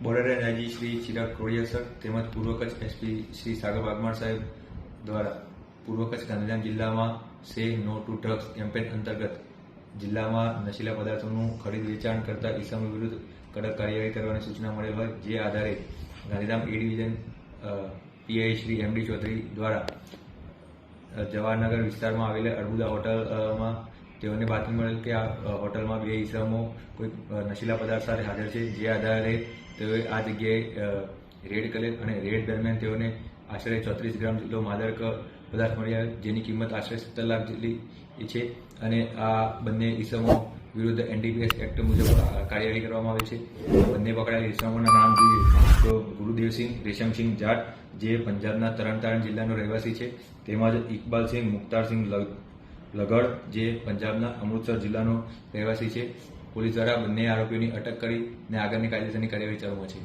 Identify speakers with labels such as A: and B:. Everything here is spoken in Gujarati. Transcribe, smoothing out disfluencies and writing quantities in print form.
A: Border range IG Shri Chirag Kodiya sir તેમજ પૂર્વ કચ્છ એસપી શ્રી સાગર વાઘમાર સાહેબ દ્વારા પૂર્વ કચ્છ ગાંધીધામ જિલ્લામાં સે નો ટુ ડ્રગ્સ કેમ્પેન અંતર્ગત જિલ્લામાં નશીલા પદાર્થોનું ખરીદ વેચાણ કરતા ઇસમો વિરુદ્ધ કડક કાર્યવાહી કરવાની સૂચના મળેલ હોય, જે આધારે Gandhidham A division PI Shri MD Chaudhary દ્વારા જવાહરનગર વિસ્તારમાં આવેલા અર્બુદા હોટલમાં તેઓને બાતમી મળેલ કે આ હોટલમાં બે ઇસમો કોઈ નશીલા પદાર્થ સાથે હાજર છે, જે આધારે તેઓએ આ જગ્યાએ રેડ કરેલ અને રેડ દરમિયાન તેઓને આશરે 34 ગ્રામ જેટલો માદક પદાર્થ મળ્યા, જેની કિંમત આશરે 17 લાખ જેટલી છે અને આ બંને ઇસમો વિરુદ્ધ એનડીપીએસ એક્ટ મુજબ કાર્યવાહી કરવામાં આવે છે. બંને પકડાયેલ ઇસમોના નામ જોઈએ તો ગુરુદેવસિંહ રેશમસિંહ જાટ, જે પંજાબના તરણતારણ જિલ્લાનો રહેવાસી છે, તેમજ ઇકબાલસિંહ મુખ્તારસિંહ લગડ, જે પંજાબના અમૃતસર જિલ્લાનો રહેવાસી છે. પોલીસ દ્વારા બંને આરોપીઓની અટક કરીને આગળની કાયદેસરની કાર્યવાહી ચાલુમાં છે.